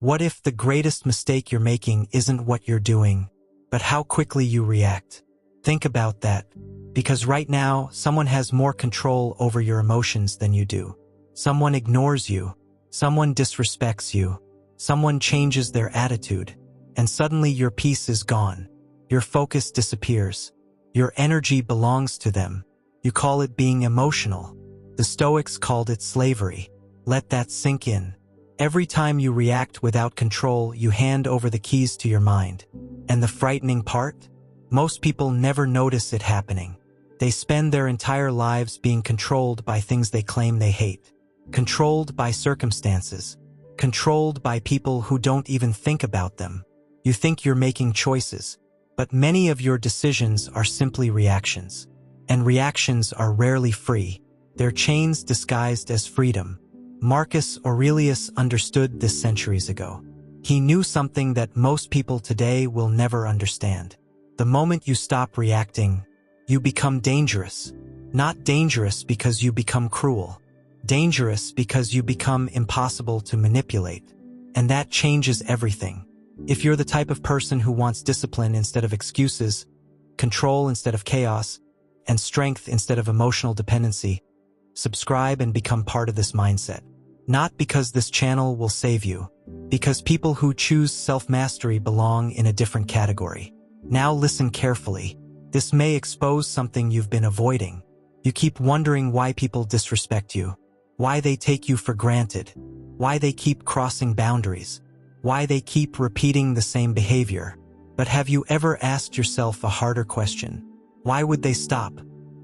What if the greatest mistake you're making isn't what you're doing, but how quickly you react? Think about that, because right now, someone has more control over your emotions than you do. Someone ignores you, someone disrespects you, someone changes their attitude, and suddenly your peace is gone. Your focus disappears. Your energy belongs to them. You call it being emotional. The Stoics called it slavery. Let that sink in. Every time you react without control, you hand over the keys to your mind. And the frightening part? Most people never notice it happening. They spend their entire lives being controlled by things they claim they hate. Controlled by circumstances. Controlled by people who don't even think about them. You think you're making choices, but many of your decisions are simply reactions. And reactions are rarely free. They're chains disguised as freedom. Marcus Aurelius understood this centuries ago. He knew something that most people today will never understand. The moment you stop reacting, you become dangerous. Not dangerous because you become cruel. Dangerous because you become impossible to manipulate. And that changes everything. If you're the type of person who wants discipline instead of excuses, control instead of chaos, and strength instead of emotional dependency, subscribe and become part of this mindset. Not because this channel will save you, because people who choose self-mastery belong in a different category. Now listen carefully. This may expose something you've been avoiding. You keep wondering why people disrespect you, why they take you for granted, why they keep crossing boundaries, why they keep repeating the same behavior. But have you ever asked yourself a harder question? Why would they stop?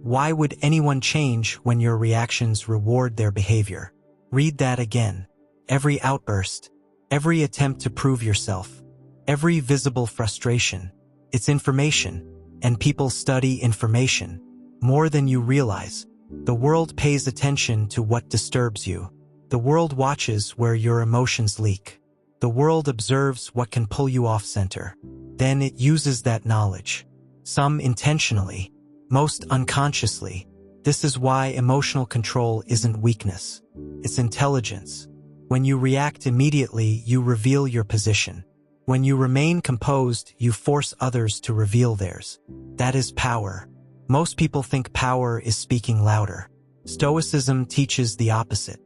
Why would anyone change when your reactions reward their behavior? Read that again. Every outburst, every attempt to prove yourself, every visible frustration, it's information, and people study information more than you realize. The world pays attention to what disturbs you. The world watches where your emotions leak. The world observes what can pull you off center. Then it uses that knowledge. Some intentionally, most unconsciously. This is why emotional control isn't weakness. It's intelligence. When you react immediately, you reveal your position. When you remain composed, you force others to reveal theirs. That is power. Most people think power is speaking louder. Stoicism teaches the opposite.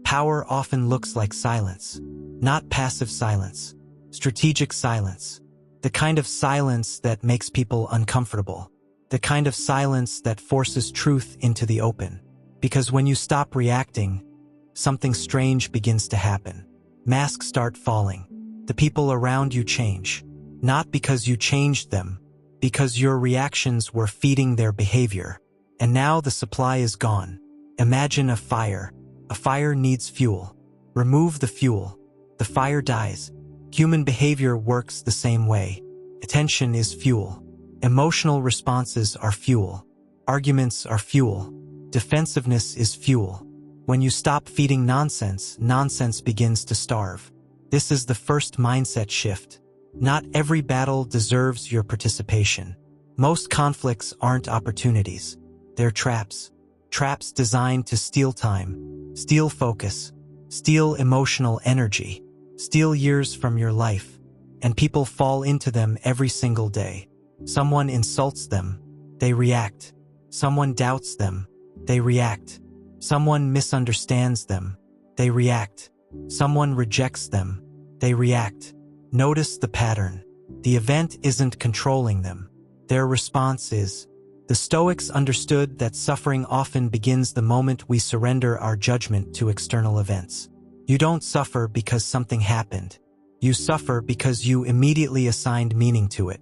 Power often looks like silence. Not passive silence. Strategic silence. The kind of silence that makes people uncomfortable. The kind of silence that forces truth into the open. Because when you stop reacting, something strange begins to happen. Masks start falling. The people around you change. Not because you changed them, because your reactions were feeding their behavior. And now the supply is gone. Imagine a fire. A fire needs fuel. Remove the fuel. The fire dies. Human behavior works the same way. Attention is fuel. Emotional responses are fuel. Arguments are fuel. Defensiveness is fuel. When you stop feeding nonsense, nonsense begins to starve. This is the first mindset shift. Not every battle deserves your participation. Most conflicts aren't opportunities. They're traps. Traps designed to steal time, steal focus, steal emotional energy, steal years from your life. And people fall into them every single day. Someone insults them, they react. Someone doubts them, they react. Someone misunderstands them, they react. Someone rejects them, they react. Notice the pattern. The event isn't controlling them. Their response is. The Stoics understood that suffering often begins the moment we surrender our judgment to external events. You don't suffer because something happened. You suffer because you immediately assigned meaning to it.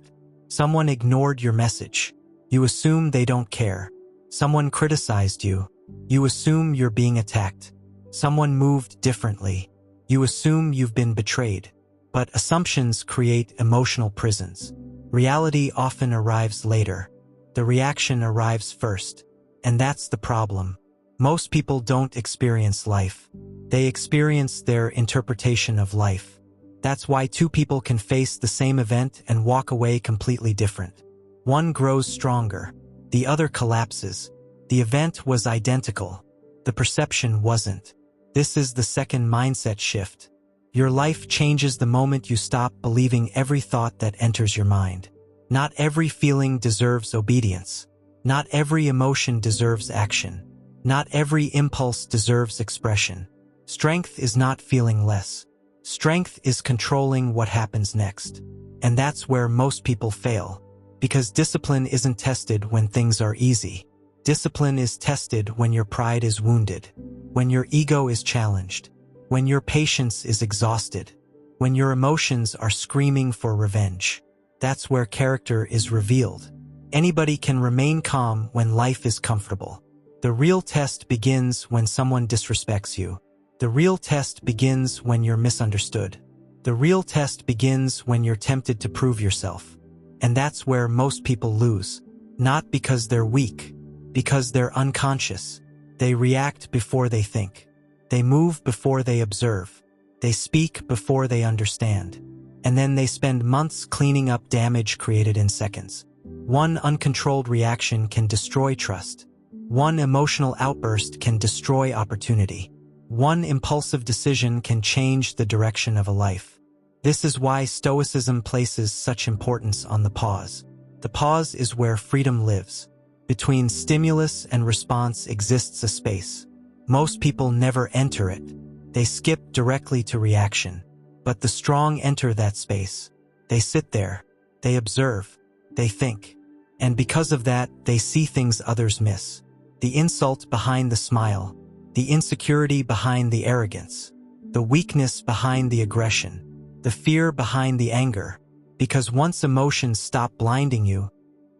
Someone ignored your message. You assume they don't care. Someone criticized you. You assume you're being attacked. Someone moved differently. You assume you've been betrayed. But assumptions create emotional prisons. Reality often arrives later. The reaction arrives first. And that's the problem. Most people don't experience life. They experience their interpretation of life. That's why two people can face the same event and walk away completely different. One grows stronger. The other collapses. The event was identical. The perception wasn't. This is the second mindset shift. Your life changes the moment you stop believing every thought that enters your mind. Not every feeling deserves obedience. Not every emotion deserves action. Not every impulse deserves expression. Strength is not feeling less. Strength is controlling what happens next. And that's where most people fail. Because discipline isn't tested when things are easy. Discipline is tested when your pride is wounded, when your ego is challenged, when your patience is exhausted, when your emotions are screaming for revenge. That's where character is revealed. Anybody can remain calm when life is comfortable. The real test begins when someone disrespects you. The real test begins when you're misunderstood. The real test begins when you're tempted to prove yourself. And that's where most people lose. Not because they're weak, because they're unconscious. They react before they think. They move before they observe. They speak before they understand. And then they spend months cleaning up damage created in seconds. One uncontrolled reaction can destroy trust. One emotional outburst can destroy opportunity. One impulsive decision can change the direction of a life. This is why Stoicism places such importance on the pause. The pause is where freedom lives. Between stimulus and response exists a space. Most people never enter it. They skip directly to reaction. But the strong enter that space. They sit there. They observe. They think. And because of that, they see things others miss. The insult behind the smile. The insecurity behind the arrogance. The weakness behind the aggression. The fear behind the anger. Because once emotions stop blinding you,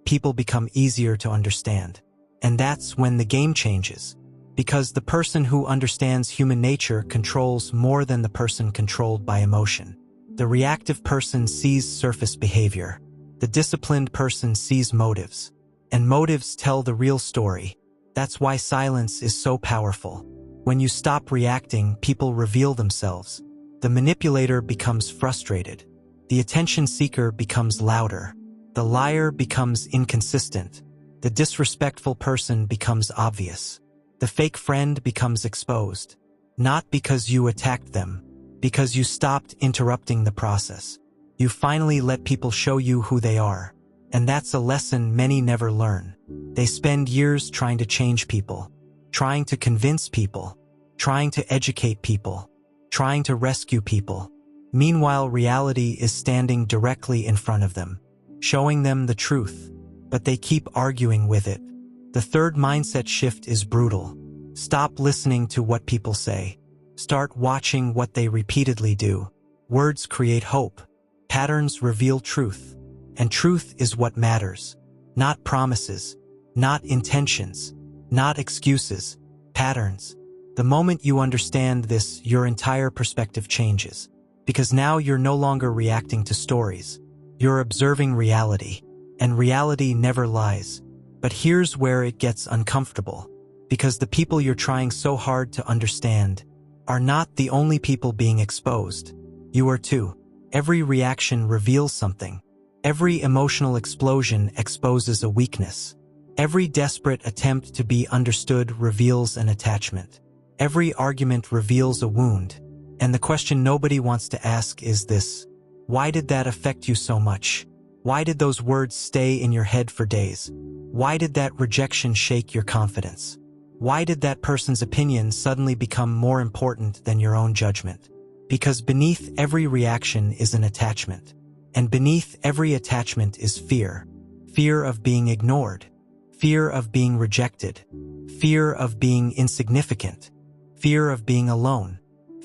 people become easier to understand. And that's when the game changes. Because the person who understands human nature controls more than the person controlled by emotion. The reactive person sees surface behavior. The disciplined person sees motives. And motives tell the real story. That's why silence is so powerful. When you stop reacting, people reveal themselves. The manipulator becomes frustrated. The attention seeker becomes louder. The liar becomes inconsistent. The disrespectful person becomes obvious. The fake friend becomes exposed. Not because you attacked them, because you stopped interrupting the process. You finally let people show you who they are. And that's a lesson many never learn. They spend years trying to change people, trying to convince people, trying to educate people, trying to rescue people. Meanwhile, reality is standing directly in front of them, showing them the truth, but they keep arguing with it. The third mindset shift is brutal. Stop listening to what people say. Start watching what they repeatedly do. Words create hope. Patterns reveal truth. And truth is what matters. Not promises. Not intentions. Not excuses. Patterns. The moment you understand this, your entire perspective changes. Because now you're no longer reacting to stories. You're observing reality. And reality never lies. But here's where it gets uncomfortable. Because the people you're trying so hard to understand are not the only people being exposed. You are too. Every reaction reveals something. Every emotional explosion exposes a weakness. Every desperate attempt to be understood reveals an attachment. Every argument reveals a wound. And the question nobody wants to ask is this: why did that affect you so much? Why did those words stay in your head for days? Why did that rejection shake your confidence? Why did that person's opinion suddenly become more important than your own judgment? Because beneath every reaction is an attachment. And beneath every attachment is fear. Fear of being ignored. Fear of being rejected. Fear of being insignificant. Fear of being alone.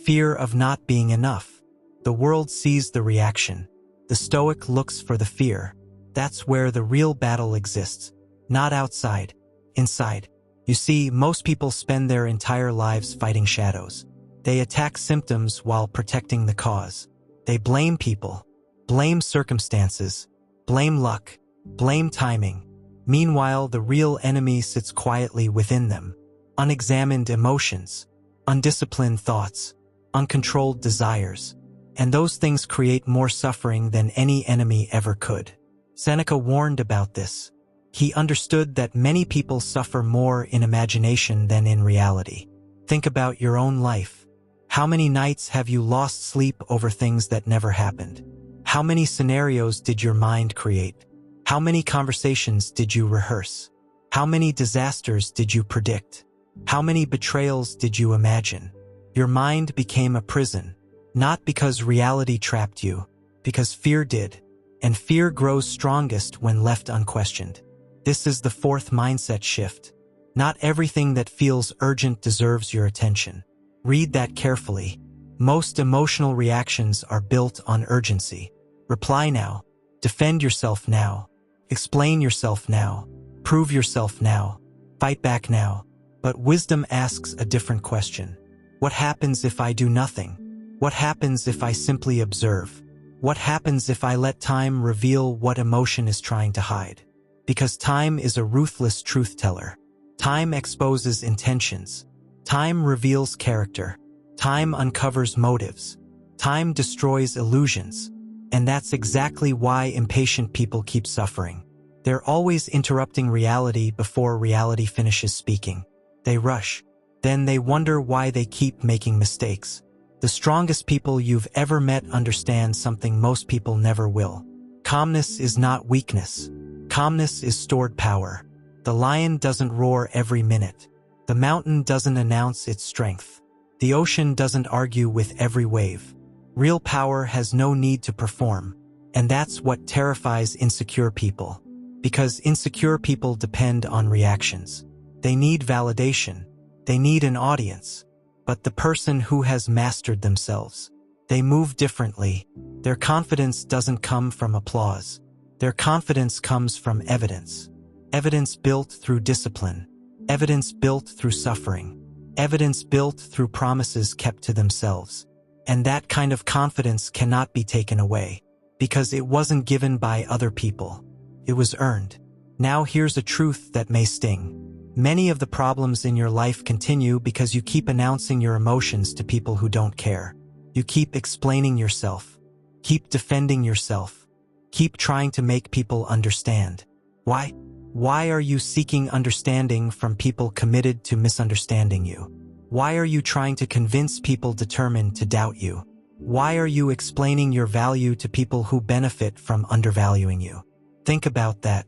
Fear of not being enough. The world sees the reaction. The Stoic looks for the fear. That's where the real battle exists. Not outside. Inside. You see, most people spend their entire lives fighting shadows. They attack symptoms while protecting the cause. They blame people. Blame circumstances. Blame luck. Blame timing. Meanwhile, the real enemy sits quietly within them. Unexamined emotions. Undisciplined thoughts. Uncontrolled desires. And those things create more suffering than any enemy ever could. Seneca warned about this. He understood that many people suffer more in imagination than in reality. Think about your own life. How many nights have you lost sleep over things that never happened? How many scenarios did your mind create? How many conversations did you rehearse? How many disasters did you predict? How many betrayals did you imagine? Your mind became a prison, not because reality trapped you, because fear did, and fear grows strongest when left unquestioned. This is the fourth mindset shift. Not everything that feels urgent deserves your attention. Read that carefully. Most emotional reactions are built on urgency. Reply now. Defend yourself now. Explain yourself now. Prove yourself now. Fight back now. But wisdom asks a different question. What happens if I do nothing? What happens if I simply observe? What happens if I let time reveal what emotion is trying to hide? Because time is a ruthless truth teller. Time exposes intentions. Time reveals character. Time uncovers motives. Time destroys illusions. And that's exactly why impatient people keep suffering. They're always interrupting reality before reality finishes speaking. They rush. Then they wonder why they keep making mistakes. The strongest people you've ever met understand something most people never will. Calmness is not weakness. Calmness is stored power. The lion doesn't roar every minute. The mountain doesn't announce its strength. The ocean doesn't argue with every wave. Real power has no need to perform. And that's what terrifies insecure people. Because insecure people depend on reactions. They need validation. They need an audience. But the person who has mastered themselves, they move differently. Their confidence doesn't come from applause. Their confidence comes from evidence. Evidence built through discipline. Evidence built through suffering. Evidence built through promises kept to themselves. And that kind of confidence cannot be taken away. Because it wasn't given by other people. It was earned. Now here's a truth that may sting. Many of the problems in your life continue because you keep announcing your emotions to people who don't care. You keep explaining yourself. Keep defending yourself. Keep trying to make people understand. Why? Why are you seeking understanding from people committed to misunderstanding you? Why are you trying to convince people determined to doubt you? Why are you explaining your value to people who benefit from undervaluing you? Think about that.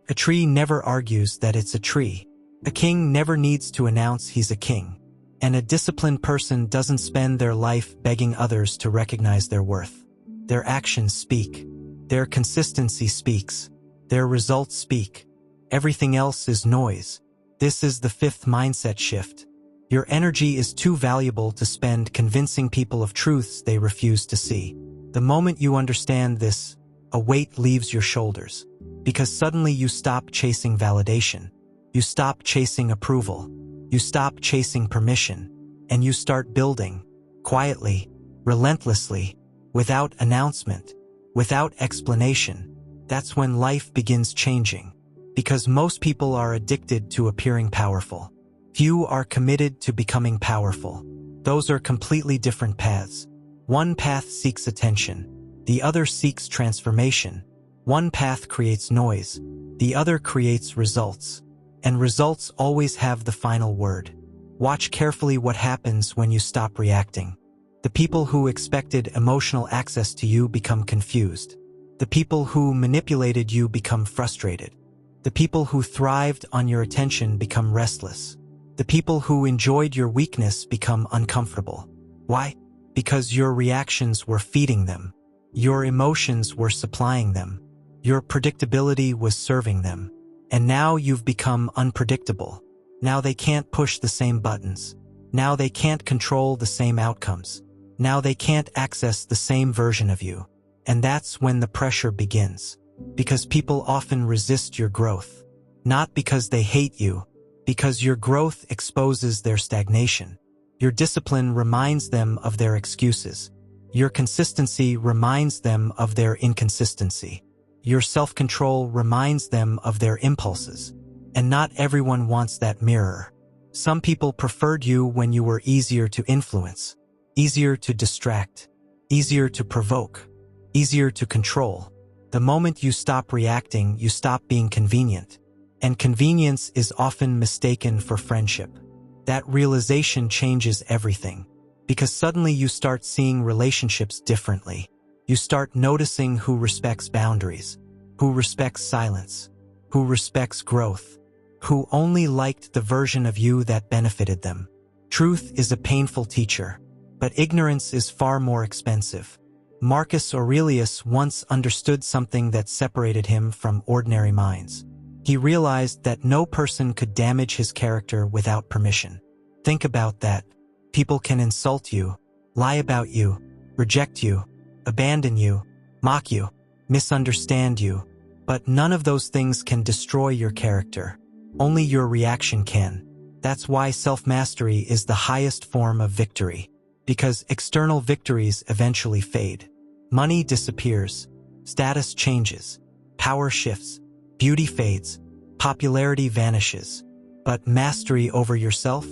A tree never argues that it's a tree. A king never needs to announce he's a king. And a disciplined person doesn't spend their life begging others to recognize their worth. Their actions speak. Their consistency speaks. Their results speak. Everything else is noise. This is the fifth mindset shift. Your energy is too valuable to spend convincing people of truths they refuse to see. The moment you understand this, a weight leaves your shoulders. Because suddenly you stop chasing validation. You stop chasing approval. You stop chasing permission. And you start building, quietly, relentlessly, without announcement, without explanation. That's when life begins changing. Because most people are addicted to appearing powerful. Few are committed to becoming powerful. Those are completely different paths. One path seeks attention. The other seeks transformation. One path creates noise. The other creates results. And results always have the final word. Watch carefully what happens when you stop reacting. The people who expected emotional access to you become confused. The people who manipulated you become frustrated. The people who thrived on your attention become restless. The people who enjoyed your weakness become uncomfortable. Why? Because your reactions were feeding them. Your emotions were supplying them. Your predictability was serving them. And now you've become unpredictable. Now they can't push the same buttons. Now they can't control the same outcomes. Now they can't access the same version of you. And that's when the pressure begins. Because people often resist your growth. Not because they hate you, because your growth exposes their stagnation. Your discipline reminds them of their excuses. Your consistency reminds them of their inconsistency. Your self-control reminds them of their impulses. And not everyone wants that mirror. Some people preferred you when you were easier to influence, easier to distract, easier to provoke, easier to control. The moment you stop reacting, you stop being convenient. And convenience is often mistaken for friendship. That realization changes everything. Because suddenly you start seeing relationships differently. You start noticing who respects boundaries, who respects silence, who respects growth, who only liked the version of you that benefited them. Truth is a painful teacher, but ignorance is far more expensive. Marcus Aurelius once understood something that separated him from ordinary minds. He realized that no person could damage his character without permission. Think about that. People can insult you, lie about you, reject you, abandon you, mock you, misunderstand you, but none of those things can destroy your character. Only your reaction can. That's why self-mastery is the highest form of victory, because external victories eventually fade. Money disappears, status changes, power shifts, beauty fades, popularity vanishes, but mastery over yourself,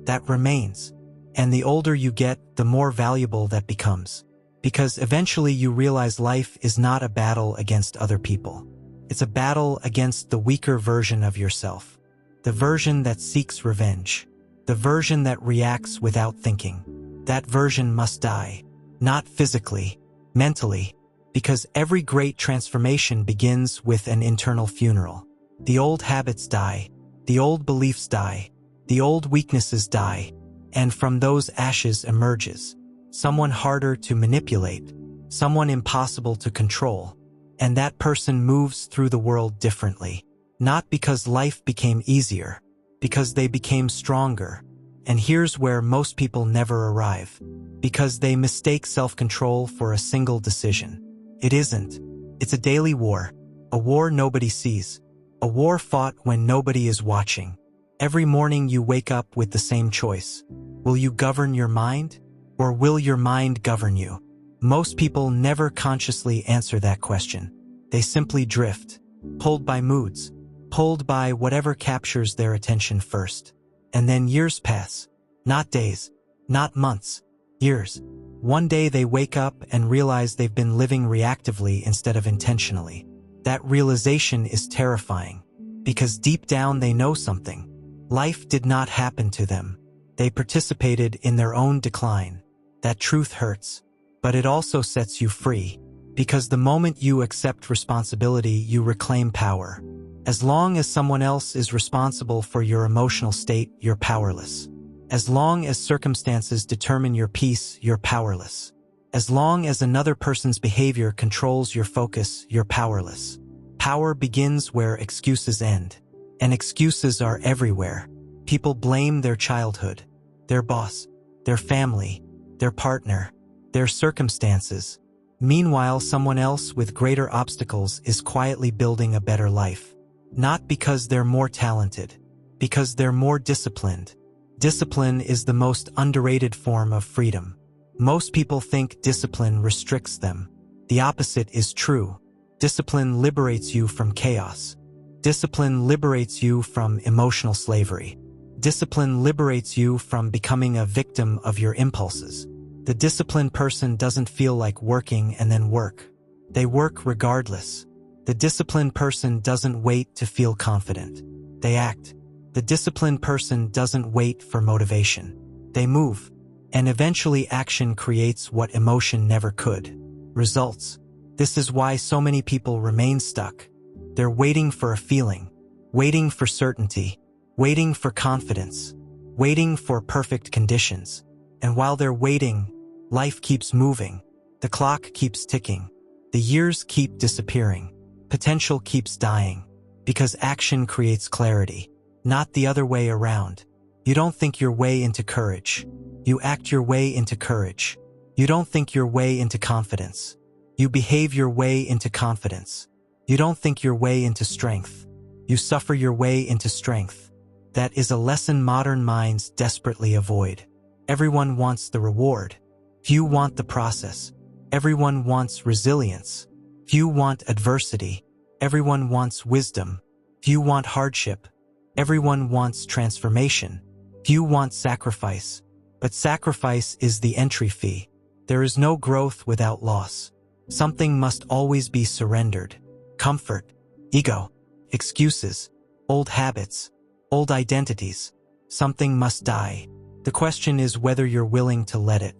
that remains. And the older you get, the more valuable that becomes. Because eventually you realize life is not a battle against other people. It's a battle against the weaker version of yourself. The version that seeks revenge. The version that reacts without thinking. That version must die. Not physically, mentally. Because every great transformation begins with an internal funeral. The old habits die. The old beliefs die. The old weaknesses die. And from those ashes emerges someone harder to manipulate, someone impossible to control, and that person moves through the world differently. Not because life became easier, because they became stronger. And here's where most people never arrive, because they mistake self-control for a single decision. It isn't. It's a daily war, a war nobody sees, a war fought when nobody is watching. Every morning you wake up with the same choice. Will you govern your mind, or will your mind govern you? Most people never consciously answer that question. They simply drift, pulled by moods, pulled by whatever captures their attention first. And then years pass. Not days, not months, years. One day they wake up and realize they've been living reactively instead of intentionally. That realization is terrifying, because deep down they know something. Life did not happen to them. They participated in their own decline. That truth hurts, but it also sets you free, because the moment you accept responsibility, you reclaim power. As long as someone else is responsible for your emotional state, you're powerless. As long as circumstances determine your peace, you're powerless. As long as another person's behavior controls your focus, you're powerless. Power begins where excuses end. And excuses are everywhere. People blame their childhood, their boss, their family, their partner, their circumstances. Meanwhile, someone else with greater obstacles is quietly building a better life. Not because they're more talented, because they're more disciplined. Discipline is the most underrated form of freedom. Most people think discipline restricts them. The opposite is true. Discipline liberates you from chaos. Discipline liberates you from emotional slavery. Discipline liberates you from becoming a victim of your impulses. The disciplined person doesn't feel like working and then work. They work regardless. The disciplined person doesn't wait to feel confident. They act. The disciplined person doesn't wait for motivation. They move. And eventually action creates what emotion never could. Results. This is why so many people remain stuck. They're waiting for a feeling, waiting for certainty, waiting for confidence, waiting for perfect conditions. And while they're waiting, life keeps moving. The clock keeps ticking. The years keep disappearing. Potential keeps dying. Because action creates clarity, not the other way around. You don't think your way into courage. You act your way into courage. You don't think your way into confidence. You behave your way into confidence. You don't think your way into strength. You suffer your way into strength. That is a lesson modern minds desperately avoid. Everyone wants the reward. Few want the process. Everyone wants resilience. Few want adversity. Everyone wants wisdom. Few want hardship. Everyone wants transformation. Few want sacrifice. But sacrifice is the entry fee. There is no growth without loss. Something must always be surrendered. Comfort, ego, excuses, old habits, old identities. Something must die. The question is whether you're willing to let it.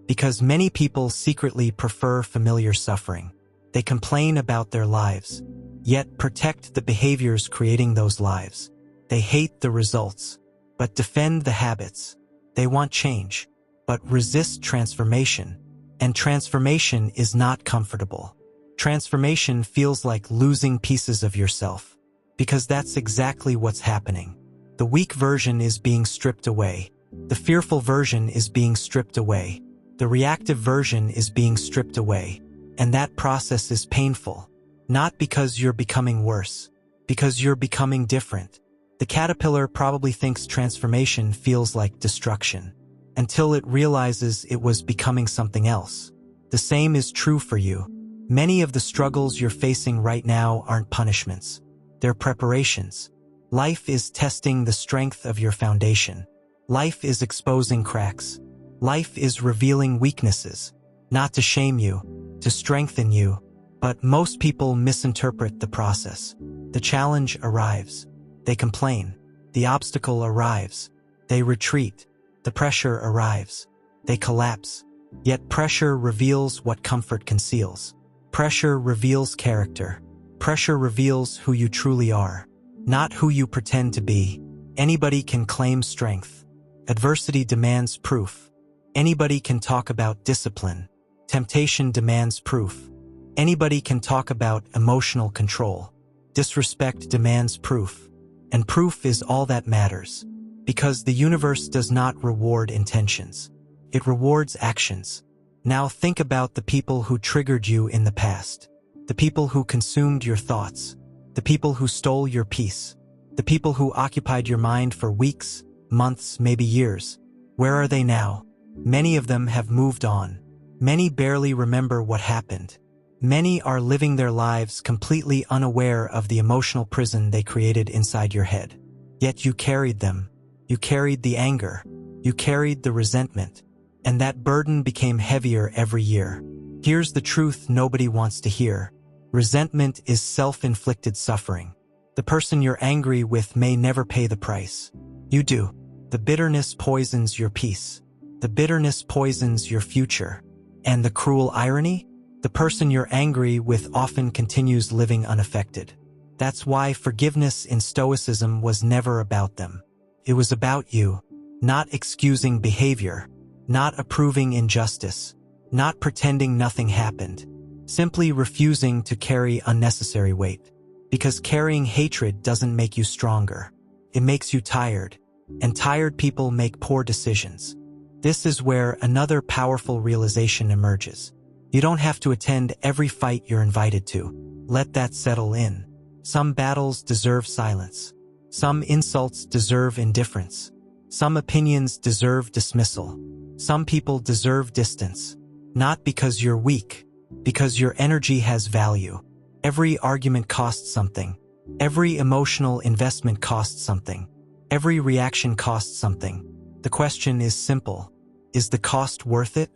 Because many people secretly prefer familiar suffering. They complain about their lives, yet protect the behaviors creating those lives. They hate the results, but defend the habits. They want change, but resist transformation. And transformation is not comfortable. Transformation feels like losing pieces of yourself. Because that's exactly what's happening. The weak version is being stripped away. The fearful version is being stripped away. The reactive version is being stripped away. And that process is painful. Not because you're becoming worse. Because you're becoming different. The caterpillar probably thinks transformation feels like destruction. Until it realizes it was becoming something else. The same is true for you. Many of the struggles you're facing right now aren't punishments. They're preparations. Life is testing the strength of your foundation. Life is exposing cracks. Life is revealing weaknesses. Not to shame you, to strengthen you. But most people misinterpret the process. The challenge arrives. They complain. The obstacle arrives. They retreat. The pressure arrives. They collapse. Yet pressure reveals what comfort conceals. Pressure reveals character. Pressure reveals who you truly are, not who you pretend to be. Anybody can claim strength. Adversity demands proof. Anybody can talk about discipline. Temptation demands proof. Anybody can talk about emotional control. Disrespect demands proof. And proof is all that matters. Because the universe does not reward intentions. It rewards actions. Now think about the people who triggered you in the past. The people who consumed your thoughts. The people who stole your peace. The people who occupied your mind for weeks, months, maybe years. Where are they now? Many of them have moved on. Many barely remember what happened. Many are living their lives completely unaware of the emotional prison they created inside your head. Yet you carried them. You carried the anger. You carried the resentment. And that burden became heavier every year. Here's the truth nobody wants to hear. Resentment is self-inflicted suffering. The person you're angry with may never pay the price. You do. The bitterness poisons your peace. The bitterness poisons your future. And the cruel irony? The person you're angry with often continues living unaffected. That's why forgiveness in Stoicism was never about them. It was about you, not excusing behavior, not approving injustice, not pretending nothing happened, simply refusing to carry unnecessary weight. Because carrying hatred doesn't make you stronger. It makes you tired, and tired people make poor decisions. This is where another powerful realization emerges. You don't have to attend every fight you're invited to. Let that settle in. Some battles deserve silence. Some insults deserve indifference. Some opinions deserve dismissal. Some people deserve distance. Not because you're weak, because your energy has value. Every argument costs something. Every emotional investment costs something. Every reaction costs something. The question is simple. Is the cost worth it?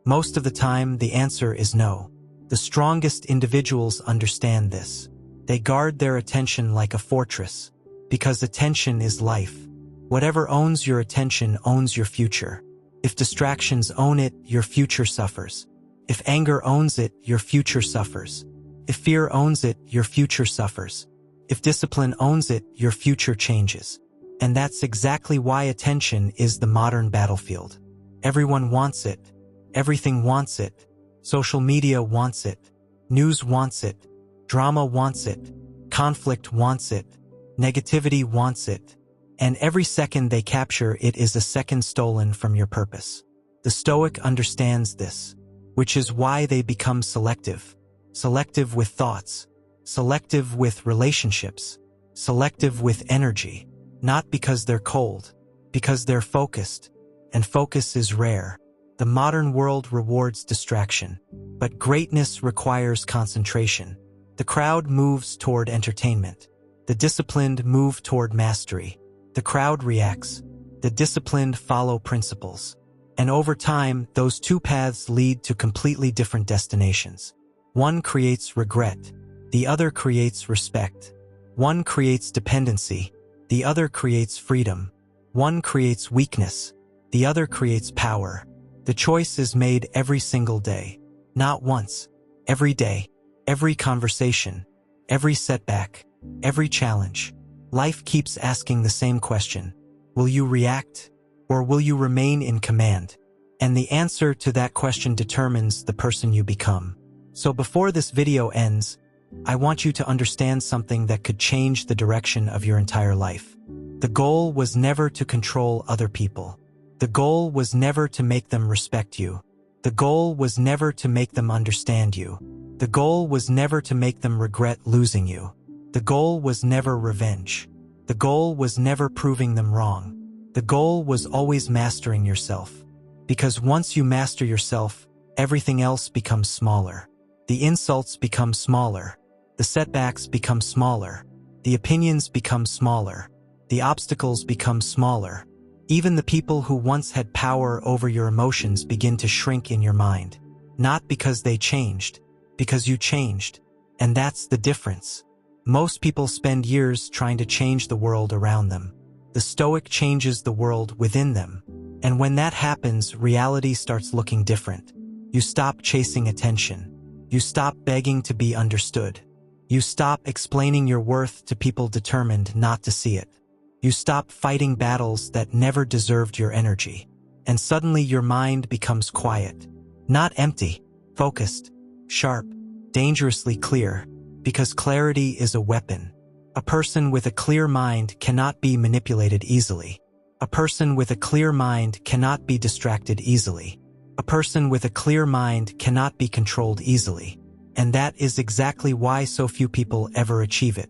Most of the time, the answer is no. The strongest individuals understand this. They guard their attention like a fortress. Because attention is life. Whatever owns your attention owns your future. If distractions own it, your future suffers. If anger owns it, your future suffers. If fear owns it, your future suffers. If discipline owns it, your future changes. And that's exactly why attention is the modern battlefield. Everyone wants it. Everything wants it. Social media wants it. News wants it. Drama wants it. Conflict wants it. Negativity wants it. And every second they capture it is a second stolen from your purpose. The Stoic understands this, which is why they become selective. Selective with thoughts. Selective with relationships. Selective with energy. Not because they're cold, because they're focused. And focus is rare. The modern world rewards distraction, but greatness requires concentration. The crowd moves toward entertainment. The disciplined move toward mastery. The crowd reacts. The disciplined follow principles. And over time, those two paths lead to completely different destinations. One creates regret. The other creates respect. One creates dependency. The other creates freedom. One creates weakness. The other creates power. The choice is made every single day. Not once. Every day. Every conversation. Every setback. Every challenge. Life keeps asking the same question. Will you react? Or will you remain in command? And the answer to that question determines the person you become. So before this video ends, I want you to understand something that could change the direction of your entire life. The goal was never to control other people. The goal was never to make them respect you. The goal was never to make them understand you. The goal was never to make them regret losing you. The goal was never revenge. The goal was never proving them wrong. The goal was always mastering yourself. Because once you master yourself, everything else becomes smaller. The insults become smaller. The setbacks become smaller. The opinions become smaller. The obstacles become smaller. Even the people who once had power over your emotions begin to shrink in your mind. Not because they changed, because you changed. And that's the difference. Most people spend years trying to change the world around them. The Stoic changes the world within them. And when that happens, reality starts looking different. You stop chasing attention. You stop begging to be understood. You stop explaining your worth to people determined not to see it. You stop fighting battles that never deserved your energy. And suddenly your mind becomes quiet. Not empty, focused, sharp, dangerously clear. Because clarity is a weapon. A person with a clear mind cannot be manipulated easily. A person with a clear mind cannot be distracted easily. A person with a clear mind cannot be controlled easily. And that is exactly why so few people ever achieve it.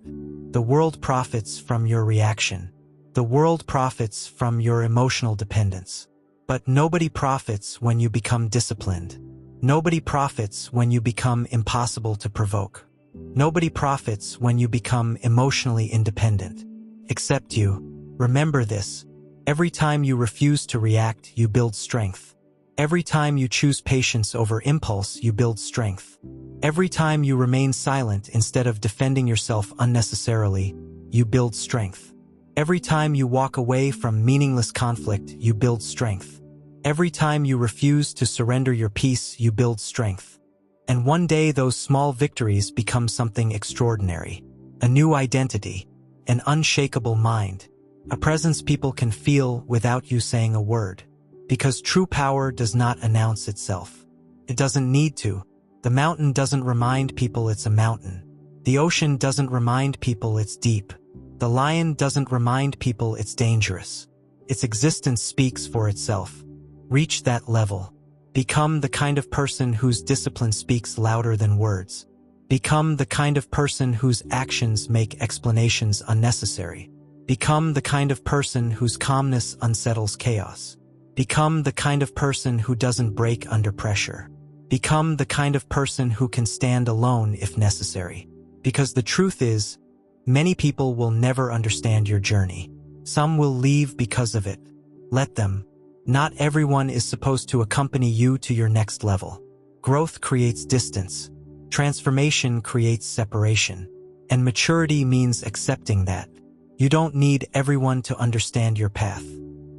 The world profits from your reaction. The world profits from your emotional dependence. But nobody profits when you become disciplined. Nobody profits when you become impossible to provoke. Nobody profits when you become emotionally independent. Except you. Remember this. Every time you refuse to react, you build strength. Every time you choose patience over impulse, you build strength. Every time you remain silent instead of defending yourself unnecessarily, you build strength. Every time you walk away from meaningless conflict, you build strength. Every time you refuse to surrender your peace, you build strength. And one day those small victories become something extraordinary. A new identity. An unshakable mind. A presence people can feel without you saying a word. Because true power does not announce itself. It doesn't need to. The mountain doesn't remind people it's a mountain. The ocean doesn't remind people it's deep. The lion doesn't remind people it's dangerous. Its existence speaks for itself. Reach that level. Become the kind of person whose discipline speaks louder than words. Become the kind of person whose actions make explanations unnecessary. Become the kind of person whose calmness unsettles chaos. Become the kind of person who doesn't break under pressure. Become the kind of person who can stand alone if necessary. Because the truth is, many people will never understand your journey. Some will leave because of it. Let them. Not everyone is supposed to accompany you to your next level. Growth creates distance. Transformation creates separation. And maturity means accepting that. You don't need everyone to understand your path.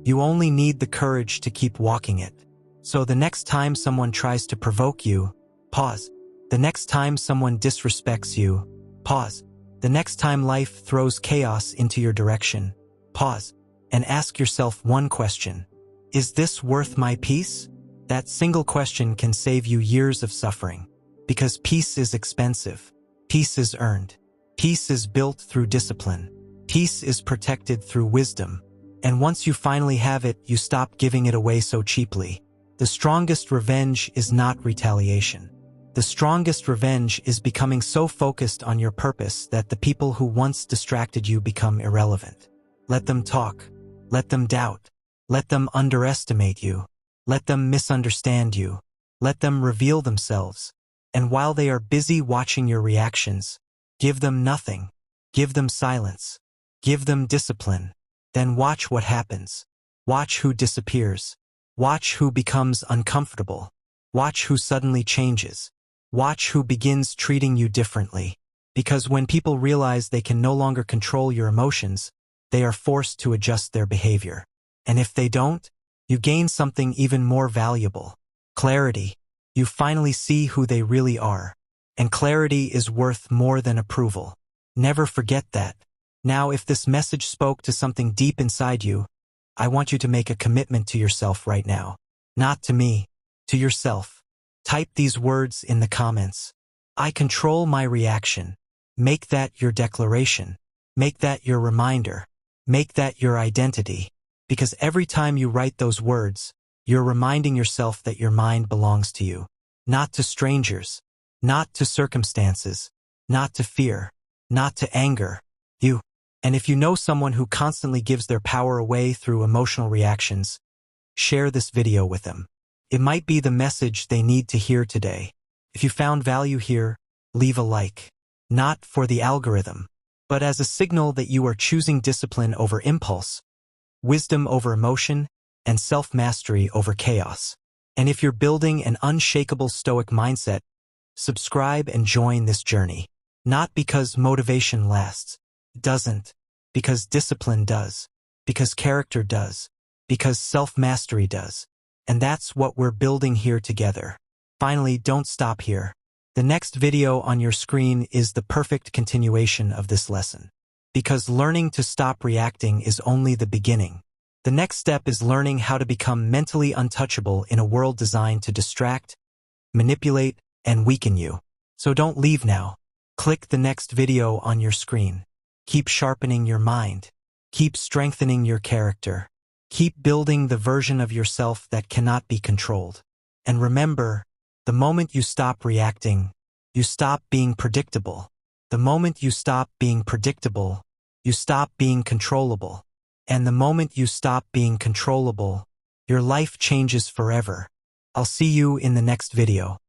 You only need the courage to keep walking it. So the next time someone tries to provoke you, pause. The next time someone disrespects you, pause. The next time life throws chaos into your direction, pause. And ask yourself one question. Is this worth my peace? That single question can save you years of suffering. Because peace is expensive. Peace is earned. Peace is built through discipline. Peace is protected through wisdom. And once you finally have it, you stop giving it away so cheaply. The strongest revenge is not retaliation. The strongest revenge is becoming so focused on your purpose that the people who once distracted you become irrelevant. Let them talk. Let them doubt. Let them underestimate you. Let them misunderstand you. Let them reveal themselves. And while they are busy watching your reactions, give them nothing. Give them silence. Give them discipline. Then watch what happens. Watch who disappears. Watch who becomes uncomfortable. Watch who suddenly changes. Watch who begins treating you differently. Because when people realize they can no longer control your emotions, they are forced to adjust their behavior. And if they don't, you gain something even more valuable. Clarity. You finally see who they really are. And clarity is worth more than approval. Never forget that. Now, if this message spoke to something deep inside you, I want you to make a commitment to yourself right now. Not to me, to yourself. Type these words in the comments. I control my reaction. Make that your declaration. Make that your reminder. Make that your identity. Because every time you write those words, you're reminding yourself that your mind belongs to you. Not to strangers. Not to circumstances. Not to fear. Not to anger. You. And if you know someone who constantly gives their power away through emotional reactions, share this video with them. It might be the message they need to hear today. If you found value here, leave a like. Not for the algorithm, but as a signal that you are choosing discipline over impulse, wisdom over emotion, and self-mastery over chaos. And if you're building an unshakable Stoic mindset, subscribe and join this journey. Not because motivation lasts. It doesn't. Because discipline does. Because character does. Because self-mastery does. And that's what we're building here together. Finally, don't stop here. The next video on your screen is the perfect continuation of this lesson. Because learning to stop reacting is only the beginning. The next step is learning how to become mentally untouchable in a world designed to distract, manipulate, and weaken you. So don't leave now. Click the next video on your screen. Keep sharpening your mind. Keep strengthening your character. Keep building the version of yourself that cannot be controlled. And remember, the moment you stop reacting, you stop being predictable. The moment you stop being predictable, you stop being controllable. And the moment you stop being controllable, your life changes forever. I'll see you in the next video.